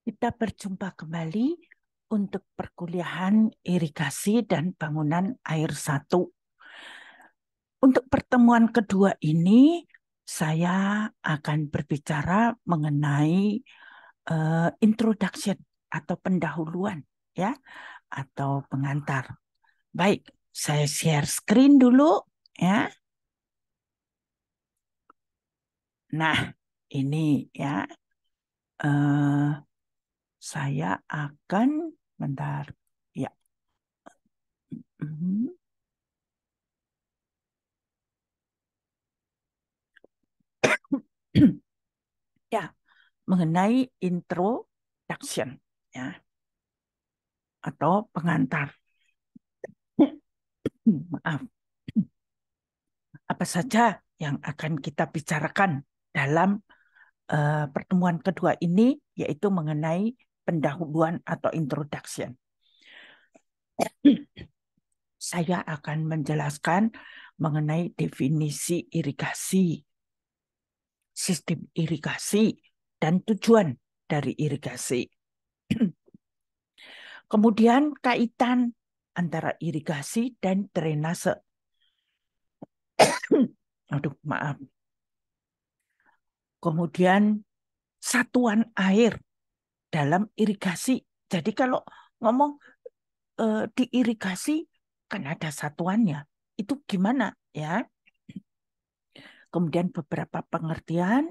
Kita berjumpa kembali untuk perkuliahan irigasi dan bangunan air 1. Untuk pertemuan kedua ini, saya akan berbicara mengenai introduction atau pendahuluan, ya, atau pengantar. Baik, saya share screen dulu, ya. Nah, ini ya, eh, saya akan bentar, ya. Mhm. Ya, mengenai introduction, ya, atau pengantar. Maaf, apa saja yang akan kita bicarakan dalam pertemuan kedua ini, yaitu mengenai pendahuluan atau introduction. Saya akan menjelaskan mengenai definisi irigasi, sistem irigasi, dan tujuan dari irigasi. Kemudian kaitan antara irigasi dan drainase. Aduh, maaf. Kemudian satuan air dalam irigasi. Jadi kalau ngomong di irigasi kan ada satuannya. Itu gimana ya? Kemudian beberapa pengertian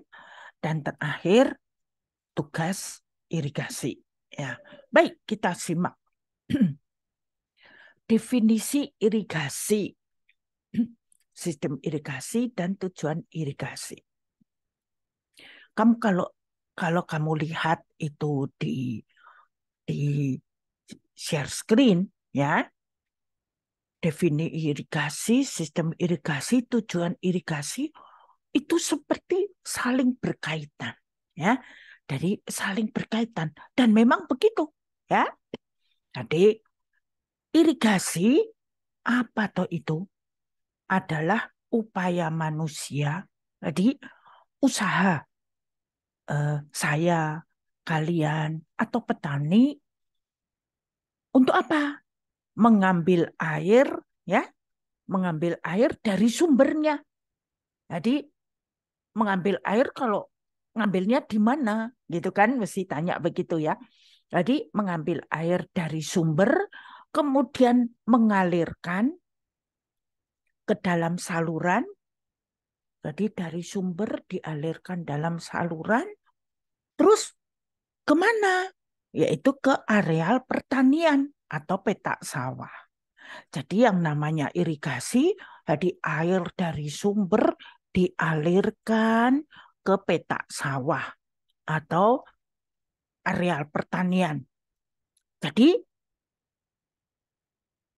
dan terakhir tugas irigasi. Ya, baik kita simak. Definisi irigasi, sistem irigasi dan tujuan irigasi. Kamu kalau kamu lihat itu di share screen, ya, definisi irigasi, sistem irigasi, tujuan irigasi itu seperti saling berkaitan, ya. Dari saling berkaitan dan memang begitu, ya. Jadi irigasi apa toh itu adalah upaya manusia. Jadi usaha saya, kalian atau petani untuk apa? Mengambil air, ya, mengambil air dari sumbernya. Jadi mengambil air kalau ngambilnya di mana gitu kan mesti tanya begitu ya. Jadi mengambil air dari sumber kemudian mengalirkan ke dalam saluran. Jadi dari sumber dialirkan dalam saluran terus kemana? Yaitu ke areal pertanian atau petak sawah. Jadi yang namanya irigasi, jadi air dari sumber dialirkan ke petak sawah atau areal pertanian. Jadi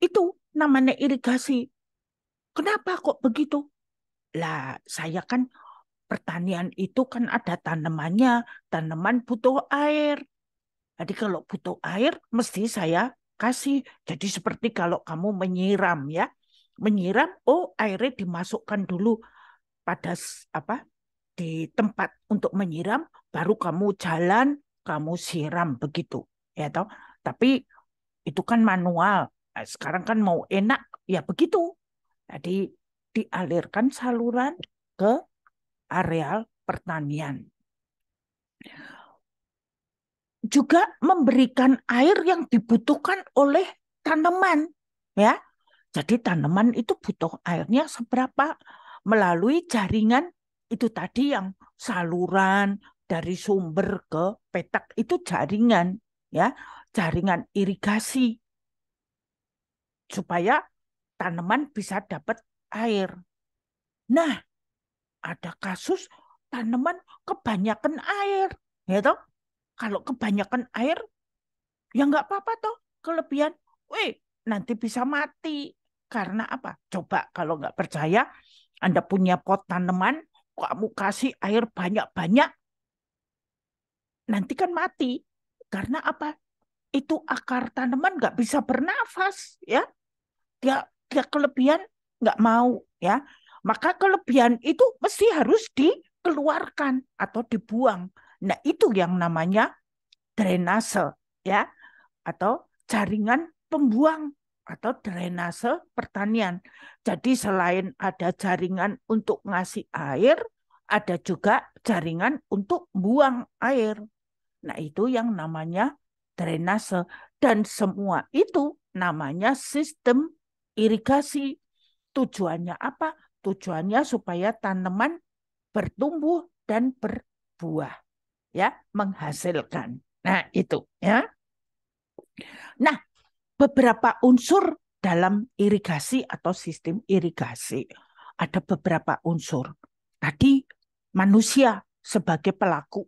itu namanya irigasi. Kenapa kok begitu? Lah, saya kan pertanian itu kan ada tanamannya, tanaman butuh air. Jadi kalau butuh air, mesti saya kasih. Jadi seperti kalau kamu menyiram ya, menyiram, oh airnya dimasukkan dulu pada apa di tempat untuk menyiram, baru kamu jalan, kamu siram begitu, ya toh. Tapi itu kan manual. Nah, sekarang kan mau enak, ya begitu. Jadi dialirkan saluran ke areal pertanian. Juga memberikan air yang dibutuhkan oleh tanaman, ya. Jadi tanaman itu butuh airnya seberapa melalui jaringan itu tadi yang saluran dari sumber ke petak itu jaringan, ya, jaringan irigasi supaya tanaman bisa dapat air. Nah, ada kasus tanaman kebanyakan air, ya toh. Kalau kebanyakan air ya nggak apa-apa toh kelebihan. Wih, nanti bisa mati. Karena apa? Coba kalau nggak percaya, Anda punya pot tanaman, kamu kasih air banyak-banyak, nanti kan mati. Karena apa? Itu akar tanaman nggak bisa bernafas, ya. Dia dia kelebihan nggak mau, ya. Maka kelebihan itu mesti harus dikeluarkan atau dibuang. Nah, itu yang namanya drainase ya, atau jaringan pembuang atau drainase pertanian. Jadi selain ada jaringan untuk ngasih air, ada juga jaringan untuk buang air. Nah, itu yang namanya drainase. Dan semua itu namanya sistem irigasi. Tujuannya apa? Tujuannya supaya tanaman bertumbuh dan berbuah, ya, menghasilkan. Nah, itu ya. Nah, beberapa unsur dalam irigasi atau sistem irigasi. Ada beberapa unsur. Tadi manusia sebagai pelaku,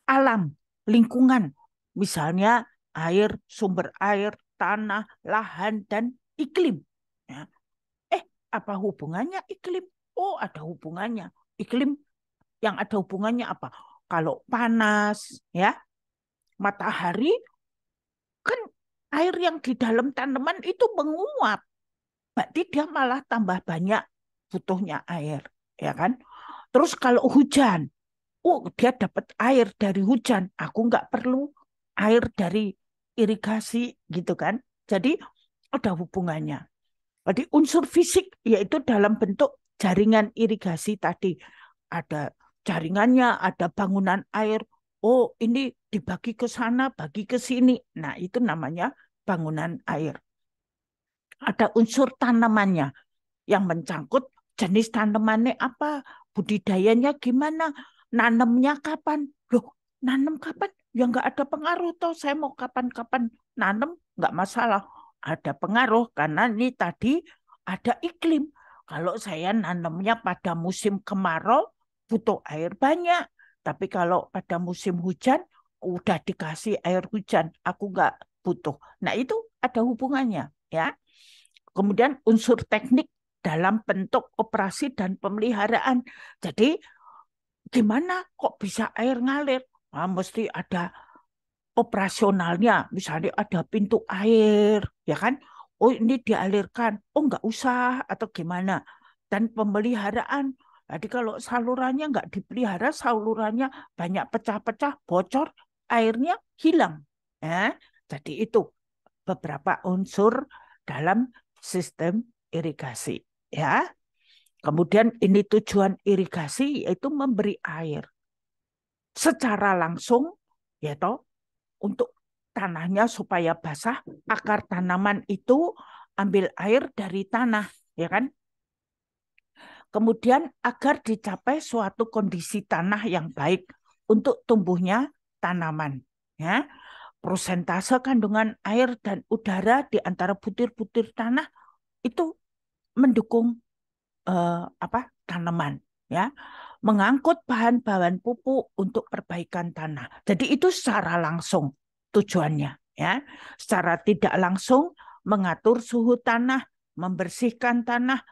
alam, lingkungan, misalnya air, sumber air, tanah, lahan, dan iklim. Ya. Apa hubungannya iklim? Oh, ada hubungannya. Iklim yang ada hubungannya apa? Kalau panas, ya, matahari, kan air yang di dalam tanaman itu menguap. Berarti dia malah tambah banyak butuhnya air, ya kan? Terus kalau hujan, oh dia dapat air dari hujan. Aku nggak perlu air dari irigasi gitu kan. Jadi ada hubungannya. Jadi unsur fisik yaitu dalam bentuk jaringan irigasi tadi. Ada jaringannya, ada bangunan air. Oh, ini dibagi ke sana, bagi ke sini. Nah, itu namanya bangunan air. Ada unsur tanamannya yang mencangkut jenis tanamannya apa, budidayanya gimana, nanamnya kapan. Loh, nanam kapan? Ya nggak ada pengaruh toh. Saya mau kapan-kapan nanam nggak masalah. Ada pengaruh karena ini tadi ada iklim. Kalau saya nanamnya pada musim kemarau, butuh air banyak. Tapi kalau pada musim hujan, udah dikasih air hujan, aku nggak butuh. Nah, itu ada hubungannya, ya. Kemudian unsur teknik dalam bentuk operasi dan pemeliharaan. Jadi gimana kok bisa air ngalir? Nah, mesti ada operasionalnya. Misalnya ada pintu air, ya kan? Oh ini dialirkan. Oh nggak usah atau gimana? Dan pemeliharaan. Jadi kalau salurannya nggak dipelihara, salurannya banyak pecah-pecah, bocor, airnya hilang. Ya, jadi itu beberapa unsur dalam sistem irigasi. Ya, kemudian ini tujuan irigasi yaitu memberi air secara langsung, ya toh, untuk tanahnya supaya basah, akar tanaman itu ambil air dari tanah, ya kan? Kemudian agar dicapai suatu kondisi tanah yang baik untuk tumbuhnya tanaman, ya. Prosentase kandungan air dan udara di antara butir-butir tanah itu mendukung tanaman, ya, mengangkut bahan-bahan pupuk untuk perbaikan tanah. Jadi itu secara langsung tujuannya, ya. Secara tidak langsung mengatur suhu tanah, membersihkan tanah,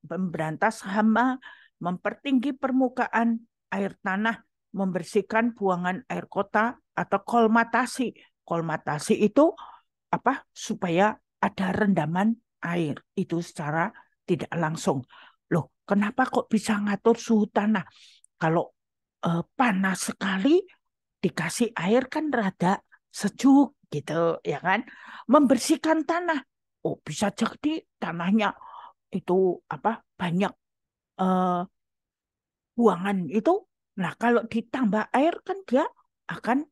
memberantas hama, mempertinggi permukaan air tanah, membersihkan buangan air kota atau kolmatasi. Kolmatasi itu apa? Supaya ada rendaman air. Itu secara tidak langsung. Loh, kenapa kok bisa ngatur suhu tanah? Kalau panas sekali, dikasih air kan rada sejuk gitu, ya kan? Membersihkan tanah. Oh, bisa jadi tanahnya itu apa banyak eh, buangan itu. Nah, kalau ditambah air kan dia akan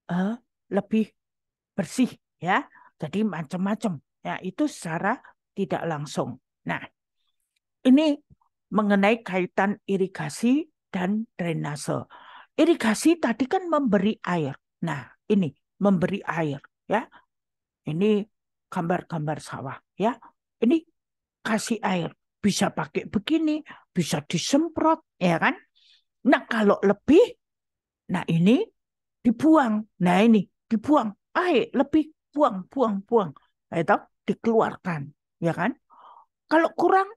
eh, lebih bersih ya. Jadi macam-macam. Ya, itu secara tidak langsung. Nah, ini mengenai kaitan irigasi dan drainase. Irigasi tadi kan memberi air. Nah, ini memberi air ya. Ini gambar-gambar sawah ya. Ini kasih air. Bisa pakai begini, bisa disemprot ya kan. Nah, kalau lebih, nah ini dibuang. Nah, ini dibuang. Air lebih buang, buang, buang. Nah, itu dikeluarkan ya kan. Kalau kurang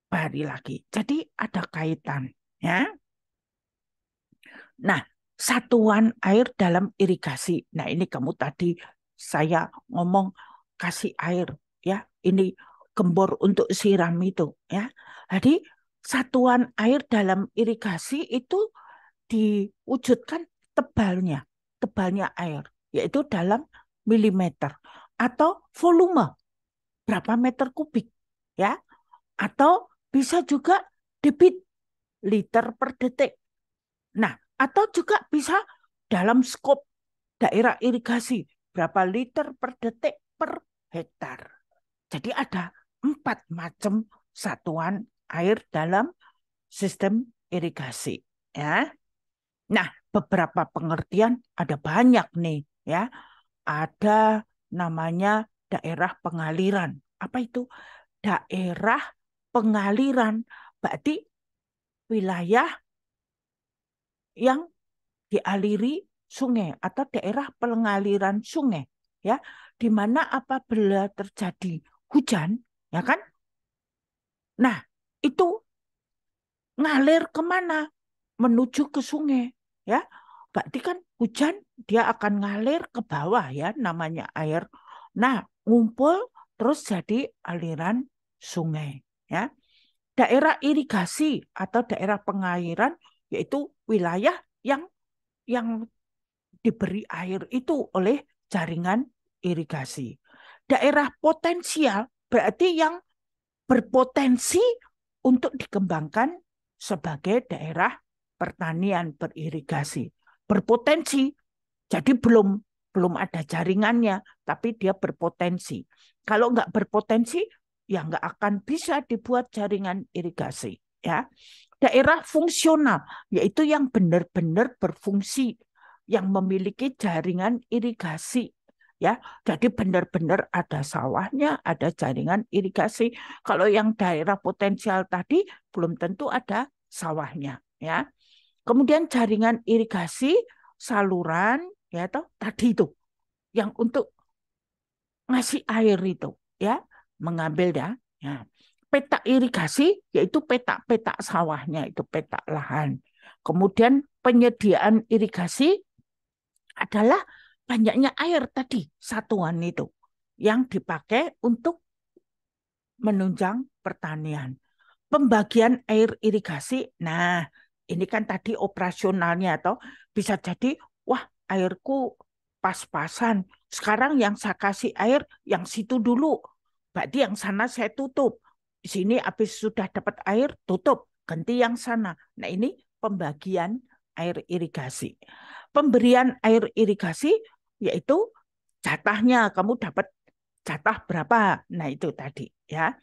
balik lagi. Jadi ada kaitan ya. Nah, satuan air dalam irigasi. Nah, ini kamu tadi saya ngomong kasih air ya. Ini gembor untuk siram itu ya. Jadi satuan air dalam irigasi itu diwujudkan tebalnya. tebalnya air, yaitu dalam milimeter, atau volume, berapa meter kubik, ya, atau bisa juga debit, liter per detik. Nah, atau juga bisa dalam skop daerah irigasi, berapa liter per detik per hektar. Jadi ada 4 macam satuan air dalam sistem irigasi. Ya. Nah, beberapa pengertian ada banyak nih, ya. Ada namanya daerah pengaliran. Apa itu? Daerah pengaliran berarti wilayah yang dialiri sungai atau daerah pengaliran sungai, ya, di mana apabila terjadi hujan, ya kan? Nah, itu ngalir kemana? Menuju ke sungai, ya. Berarti kan hujan dia akan ngalir ke bawah, ya, namanya air. Nah, ngumpul terus jadi aliran sungai, ya. Daerah irigasi atau daerah pengairan yaitu wilayah yang yang diberi air itu oleh jaringan irigasi. Daerah potensial berarti yang berpotensi untuk dikembangkan sebagai daerah pertanian beririgasi. Berpotensi, jadi belum ada jaringannya, tapi dia berpotensi. Kalau nggak berpotensi, ya nggak akan bisa dibuat jaringan irigasi. Ya, daerah fungsional, yaitu yang benar-benar berfungsi, yang memiliki jaringan irigasi. Ya, jadi benar-benar ada sawahnya, ada jaringan irigasi. Kalau yang daerah potensial tadi belum tentu ada sawahnya. Ya, kemudian jaringan irigasi, saluran, ya toh tadi itu yang untuk ngasih air itu, ya, mengambil ya. Ya. Peta irigasi yaitu peta-peta sawahnya itu peta lahan. Kemudian penyediaan irigasi adalah banyaknya air tadi satuan itu yang dipakai untuk menunjang pertanian. Pembagian air irigasi, nah ini kan tadi operasionalnya atau bisa jadi, wah airku pas-pasan. Sekarang yang saya kasih air yang situ dulu, berarti yang sana saya tutup. Di sini habis sudah dapat air, tutup, ganti yang sana. Nah ini pembagian air irigasi. Pemberian air irigasi yaitu jatahnya, kamu dapat jatah berapa. Nah itu tadi, ya.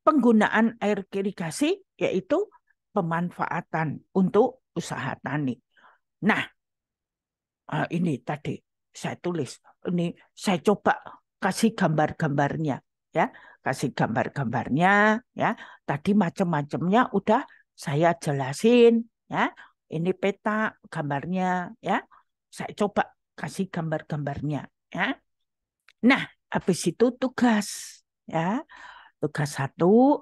Penggunaan air irigasi yaitu pemanfaatan untuk usaha tani. Nah, ini tadi saya tulis, ini saya coba kasih gambar-gambarnya, ya, kasih gambar-gambarnya, ya. Tadi macam-macamnya udah saya jelasin, ya. Ini peta gambarnya, ya. Saya coba kasih gambar-gambarnya, ya. Nah, habis itu tugas, ya. Tugas 1,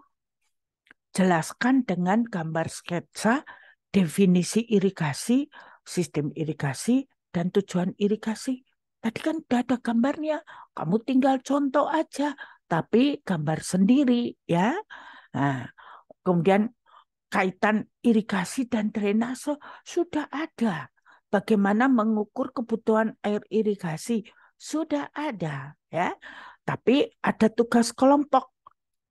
jelaskan dengan gambar sketsa definisi irigasi, sistem irigasi, dan tujuan irigasi. Tadi kan udah ada gambarnya, kamu tinggal contoh aja, tapi gambar sendiri, ya. Nah, kemudian kaitan irigasi dan drainase sudah ada. Bagaimana mengukur kebutuhan air irigasi sudah ada, ya. Tapi ada tugas kelompok,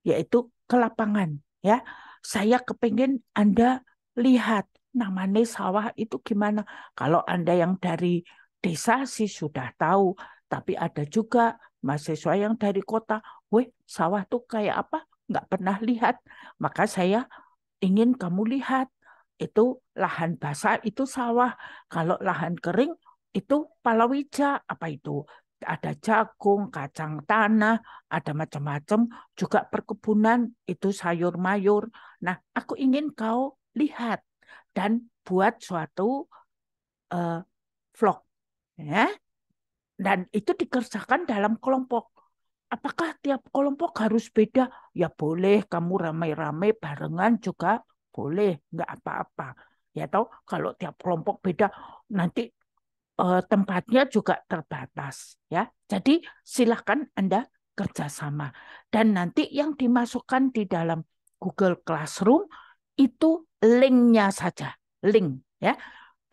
yaitu ke lapangan, ya. Saya kepengen Anda lihat namanya sawah itu gimana. Kalau Anda yang dari desa sih sudah tahu, tapi ada juga mahasiswa yang dari kota, weh sawah tuh kayak apa? Nggak pernah lihat. Maka saya ingin kamu lihat, itu lahan basah itu sawah. Kalau lahan kering itu palawija, apa itu? Ada jagung, kacang tanah, ada macam-macam, juga perkebunan itu sayur mayur. Nah, aku ingin kau lihat dan buat suatu eh, vlog, ya. Dan itu dikerjakan dalam kelompok. Apakah tiap kelompok harus beda? Ya boleh, kamu ramai-ramai barengan juga boleh, nggak apa-apa. Ya tahu kalau tiap kelompok beda, nanti tempatnya juga terbatas, ya. Jadi silahkan Anda kerjasama. Dan nanti yang dimasukkan di dalam Google Classroom itu linknya saja, link, ya.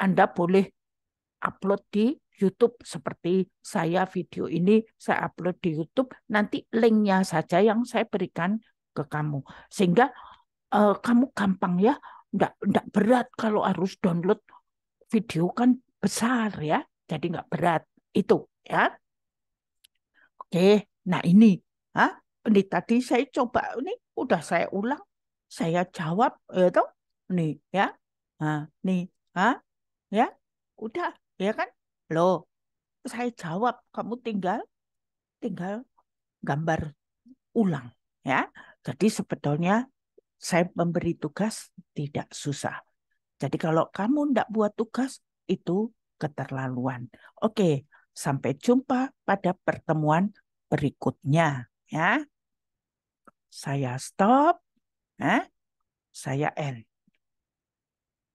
Anda boleh upload di YouTube seperti saya video ini saya upload di YouTube, nanti linknya saja yang saya berikan ke kamu. Sehingga kamu gampang ya, enggak berat kalau harus download video kan besar ya, jadi enggak berat itu ya. Oke, nah ini, ah, ini tadi saya coba ini udah saya ulang, saya jawab itu nih ya, nah nih, ah ya, udah ya kan, loh saya jawab, kamu tinggal tinggal gambar ulang ya. Jadi sebetulnya saya memberi tugas tidak susah. Jadi kalau kamu tidak buat tugas, itu keterlaluan. Oke, sampai jumpa pada pertemuan berikutnya. Ya, saya stop. Saya end.